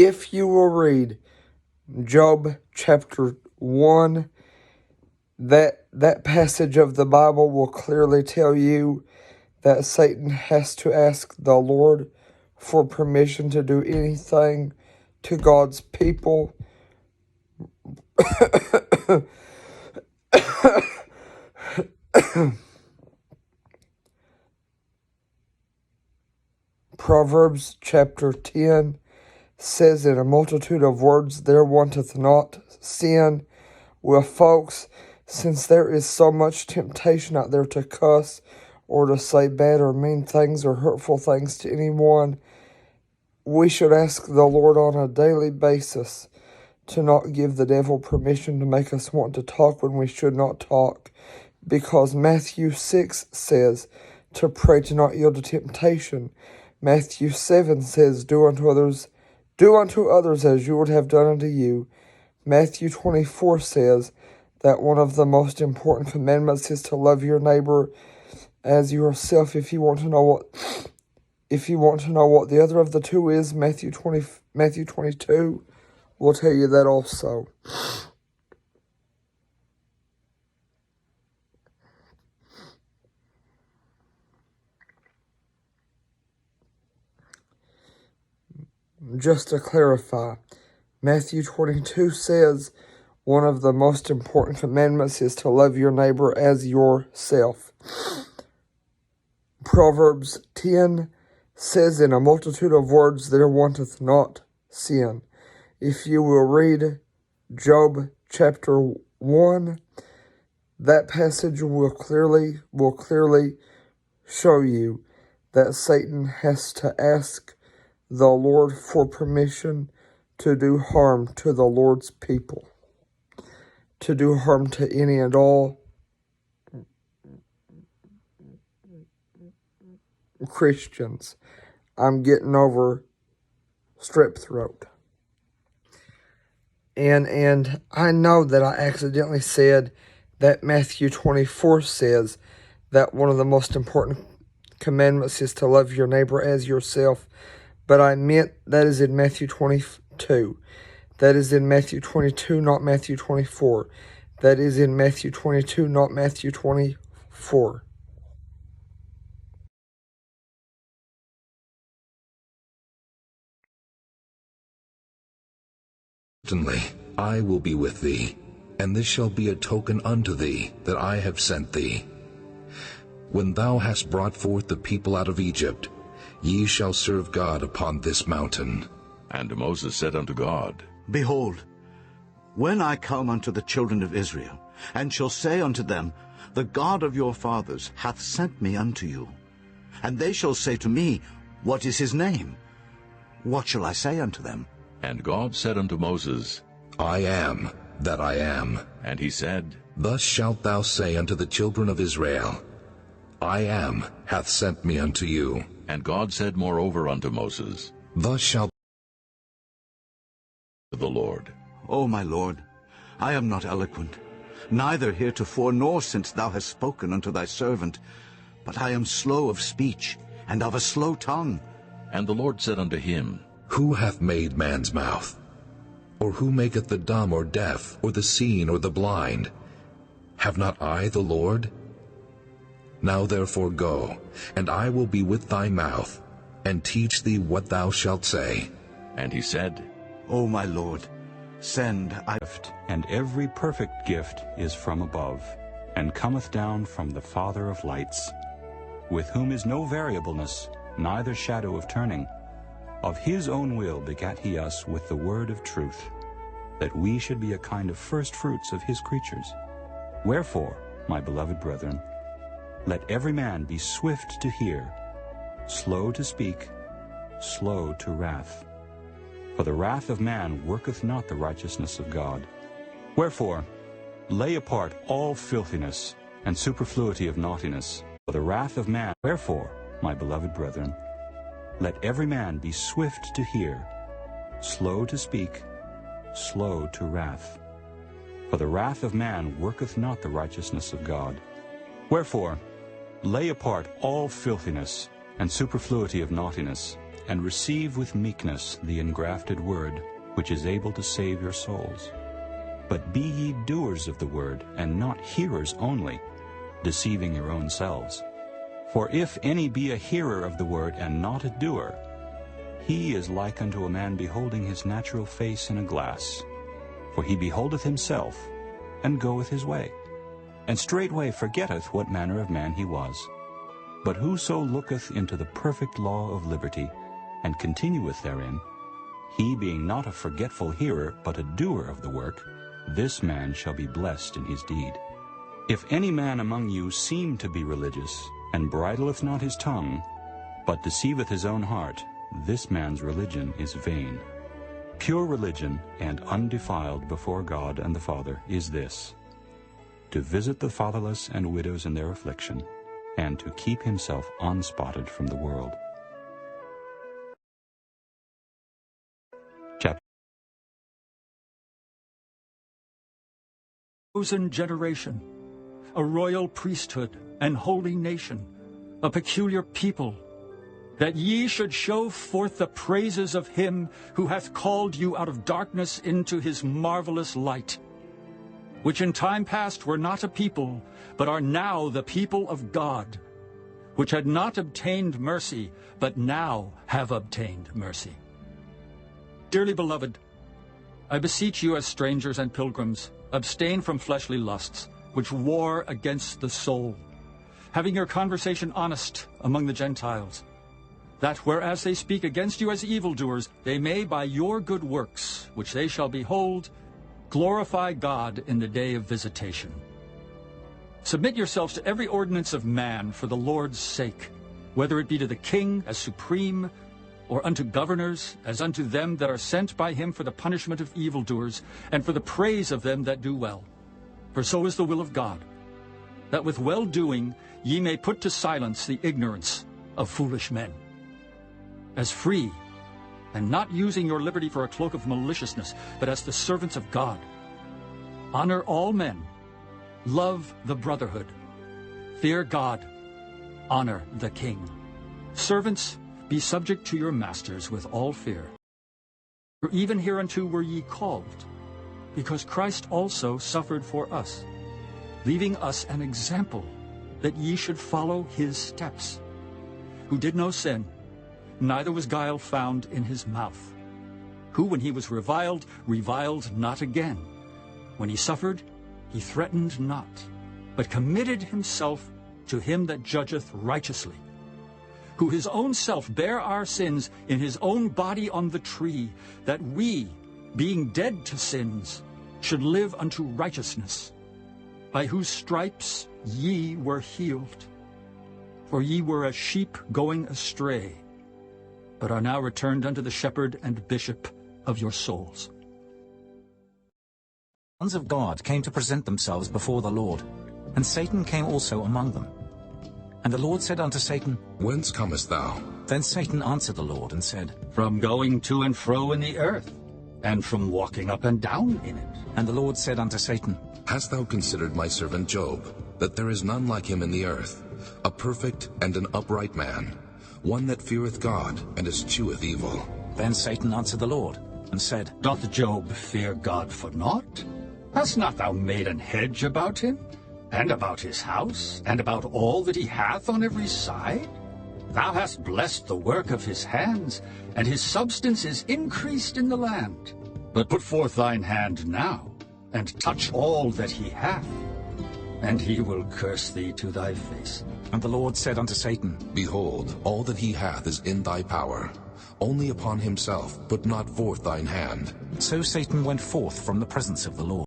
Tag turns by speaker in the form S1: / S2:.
S1: if you will read Job chapter 1, that passage of the Bible will clearly tell you that Satan has to ask the Lord for permission to do anything to God's people. Proverbs chapter 10 says, in a multitude of words there wanteth not sin. Well, folks, since there is so much temptation out there to cuss or to say bad or mean things or hurtful things to anyone, we should ask the Lord on a daily basis to not give the devil permission to make us want to talk when we should not talk, because Matthew 6 says to pray to not yield to temptation. Matthew 7 says, do unto others as you would have done unto you. Matthew 24 says that one of the most important commandments is to love your neighbor as yourself. If you want to know what the other of the two is, Matthew 22 will tell you that also. Just to clarify, Matthew 22 says one of the most important commandments is to love your neighbor as yourself. Proverbs 10 says, in a multitude of words there wanteth not sin. If you will read Job chapter 1, that passage will clearly show you that Satan has to ask the Lord for permission to do harm to the Lord's people, to do harm to any and all Christians. I'm getting over strep throat. And I know that I accidentally said that Matthew 24 says that one of the most important commandments is to love your neighbor as yourself, but I meant that is in Matthew 22. That is in Matthew 22, not Matthew 24. That is in Matthew 22, not Matthew 24.
S2: Certainly, I will be with thee, and this shall be a token unto thee that I have sent thee. When thou hast brought forth the people out of Egypt, ye shall serve God upon this mountain.
S3: And Moses said unto God,
S4: Behold, when I come unto the children of Israel, and shall say unto them, The God of your fathers hath sent me unto you, and they shall say to me, What is his name? What shall I say unto them?
S3: And God said unto Moses,
S2: I am that I am.
S3: And he said,
S2: Thus shalt thou say unto the children of Israel, I am hath sent me unto you.
S3: And God said moreover unto Moses,
S2: Thus shalt
S3: the Lord,
S4: O my Lord, I am not eloquent, neither heretofore nor since thou hast spoken unto thy servant, but I am slow of speech, and of a slow tongue.
S3: And the Lord said unto him,
S2: Who hath made man's mouth? Or who maketh the dumb or deaf, or the seen or the blind? Have not I the Lord? Now therefore go, and I will be with thy mouth, and teach thee what thou shalt say.
S3: And he said,
S4: O my Lord, send I.
S5: And every perfect gift is from above, and cometh down from the Father of lights, with whom is no variableness, neither shadow of turning. Of his own will begat he us with the word of truth, that we should be a kind of first fruits of his creatures. Wherefore, my beloved brethren, let every man be swift to hear, slow to speak, slow to wrath. For the wrath of man worketh not the righteousness of God. Wherefore, lay apart all filthiness and superfluity of naughtiness, for the wrath of man. Wherefore, my beloved brethren, let every man be swift to hear, slow to speak, slow to wrath. For the wrath of man worketh not the righteousness of God. Wherefore, lay apart all filthiness and superfluity of naughtiness, and receive with meekness the engrafted word, which is able to save your souls. But be ye doers of the word, and not hearers only, deceiving your own selves. For if any be a hearer of the word, and not a doer, he is like unto a man beholding his natural face in a glass. For he beholdeth himself, and goeth his way, and straightway forgetteth what manner of man he was. But whoso looketh into the perfect law of liberty, and continueth therein, he being not a forgetful hearer, but a doer of the work, this man shall be blessed in his deed. If any man among you seem to be religious, and bridleth not his tongue, but deceiveth his own heart, this man's religion is vain. Pure religion and undefiled before God and the Father is this: to visit the fatherless and widows in their affliction, and to keep himself unspotted from the world. Chapter
S6: Chosen generation, a royal priesthood and holy nation, a peculiar people, that ye should show forth the praises of him who hath called you out of darkness into his marvelous light, which in time past were not a people, but are now the people of God, which had not obtained mercy, but now have obtained mercy. Dearly beloved, I beseech you as strangers and pilgrims, abstain from fleshly lusts, which war against the soul, having your conversation honest among the Gentiles, that whereas they speak against you as evildoers, they may by your good works, which they shall behold, glorify God in the day of visitation. Submit yourselves to every ordinance of man for the Lord's sake, whether it be to the king as supreme, or unto governors, as unto them that are sent by him for the punishment of evildoers, and for the praise of them that do well. For so is the will of God, that with well-doing ye may put to silence the ignorance of foolish men. As free, and not using your liberty for a cloak of maliciousness, but as the servants of God. Honor all men, love the brotherhood, fear God, honor the king. Servants, be subject to your masters with all fear. For even hereunto were ye called, because Christ also suffered for us, leaving us an example, that ye should follow his steps, who did no sin, neither was guile found in his mouth, who, when he was reviled, reviled not again. When he suffered, he threatened not, but committed himself to him that judgeth righteously, who his own self bare our sins in his own body on the tree, that we, being dead to sins, should live unto righteousness, by whose stripes ye were healed. For ye were as sheep going astray, but are now returned unto the shepherd and bishop of your souls.
S7: The sons of God came to present themselves before the Lord, and Satan came also among them. And the Lord said unto Satan,
S2: Whence comest thou?
S7: Then Satan answered the Lord and said,
S6: From going to and fro in the earth, and from walking up and down in it.
S7: And the Lord said unto Satan,
S2: Hast thou considered my servant Job, that there is none like him in the earth, a perfect and an upright man, one that feareth God and escheweth evil?
S7: Then Satan answered the Lord and said,
S6: Doth Job fear God for naught? Hast not thou made an hedge about him, and about his house, and about all that he hath on every side? Thou hast blessed the work of his hands, and his substance is increased in the land. But put forth thine hand now, and touch all that he hath, and he will curse thee to thy face.
S7: And the Lord said unto Satan,
S2: Behold, all that he hath is in thy power. Only upon himself put not forth thine hand.
S7: So Satan went forth from the presence of the Lord.